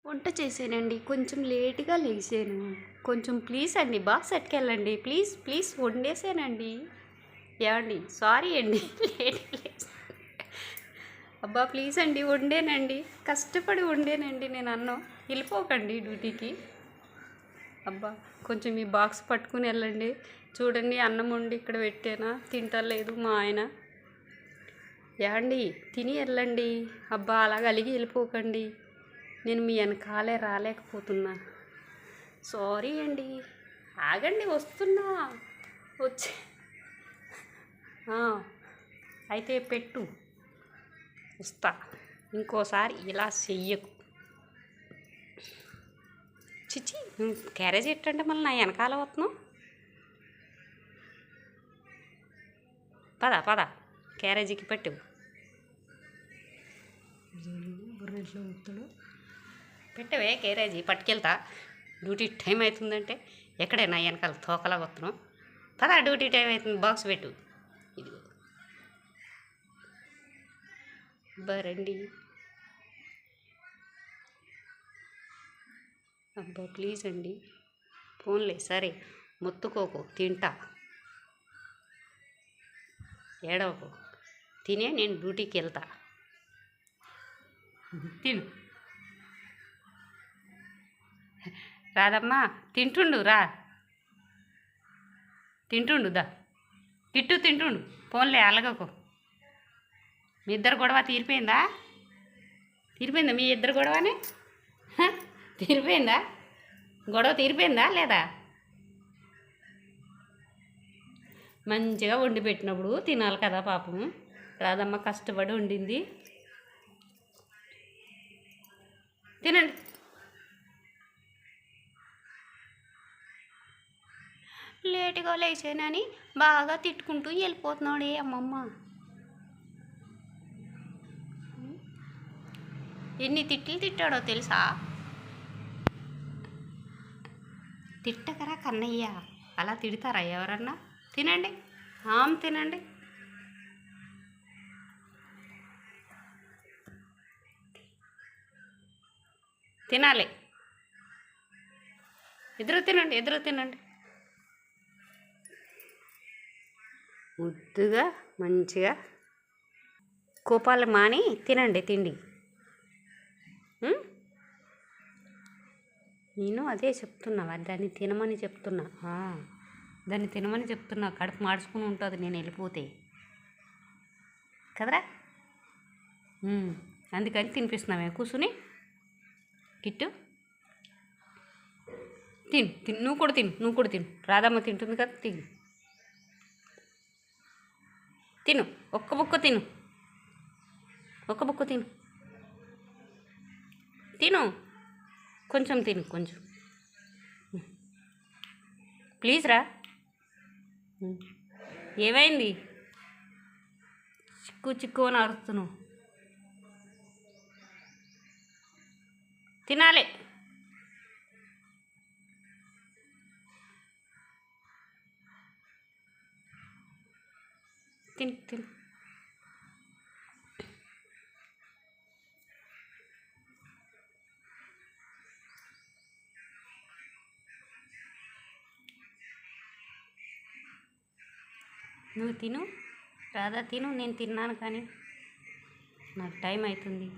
వంట చేసానండి. కొంచెం లేట్‌గా లేసాను. కొంచెం ప్లీజ్ అండి బాక్స్ పట్టుకెళ్ళండి. ప్లీజ్, ప్లీజ్ వండేసానండి. ఏవండి? సారీ అండి. లేట్‌గా లేసా. అబ్బా! ప్లీజ్ అండి వండానండి. కష్టపడి వండానండి నేను అన్నం. వెళ్ళిపోకండి డ్యూటీకి. అబ్బా! కొంచెం ఈ బాక్స్ పట్టుకుని వెళ్ళండి. చూడండి అన్నం వండి ఇక్కడ పెట్టానా తింటలేదు మా ఆయన. ఏవండి? తిని వెళ్ళండి. అబ్బా! అలాగ అలిగి వెళ్ళిపోకండి. నేను మీ వెనకాలే రాలేకపోతున్నా. సారీ అండి. ఆగండి వస్తున్నా. వచ్చి అయితే పెట్టు. వస్తా. ఇంకోసారి ఇలా చెయ్యకు. చిచి క్యారేజ్ ఎట్టంటే మళ్ళీ నా వెనకాల వస్తున్నావు. పద పద క్యారేజీకి పెట్టు. బుర్రెట్లో ఊపుతాడు. పెట్టవే క్యారేజీ పట్టుకెళ్తా. డ్యూటీ టైం అవుతుందంటే ఎక్కడే నా వెనకాల తోకలా వస్తున్నావు. పద డ్యూటీ టైం అవుతుంది. బాక్స్ పెట్టు. ఇదిగో రండి. అబ్బా ప్లీజ్ అండి. ఫోన్లే సరే మొత్తుకోకు తింటా. ఏడవకు. తినే నేను డ్యూటీకి వెళ్తా. తిను. రాదమ్మా తింటుండు రా. తింటుండు దా. కిట్టు తింటుండు. ఫోన్లే అలగకు. మీ ఇద్దరు గొడవ తీరిపోయిందా? తీరిపోయిందా మీ ఇద్దరు గొడవనే? తీరిపోయిందా? గొడవ తీరిపోయిందా లేదా? మంచిగా వండి పెట్టినప్పుడు తినాలి కదా పాపం. రాదమ్మ కష్టపడి వండింది. తినండి. లేటుగా లేచానని బాగా తిట్టుకుంటూ వెళ్ళిపోతున్నాడే అమ్మమ్మ. ఎన్ని తిట్లు తిట్టాడో తెలుసా? తిట్టకరా కన్నయ్య. అలా తిడతారా ఎవరన్నా? తినండి. తినండి. తినాలి. ఎదురు తినండి. ముద్దుగా మంచిగా కోపాలు మాని తినండి తిండి. నేను అదే చెప్తున్నా. దాన్ని తినమని చెప్తున్నా. దాన్ని తినమని చెప్తున్నా. కడుపు మార్చుకుని ఉంటుంది నేను వెళ్ళిపోతే కదరా. అందుకని తినిపిస్తున్నామే కూర్చుని. కిట్టు తిను. నువ్వు కూడా తిను. రాధమ్మ తింటుంది కదా తిను. ఒక్క బుక్క తిను. కొంచెం తిను కొంచెం. ప్లీజ్ రా. ఏమైంది? చిక్కు అని అరుస్తున్నావు. తినాలి. తిను. నువ్వు తిను. రాధా తిను. నేను తిన్నాను కానీ నాకు టైం అవుతుంది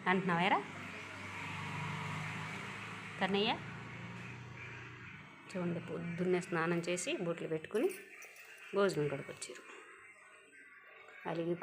అంటున్నావేరా కన్నయ్య. చూడండి పొద్దున్నే స్నానం చేసి బొట్లు పెట్టుకుని భోజనం కొడుకొచ్చారు. అలిగి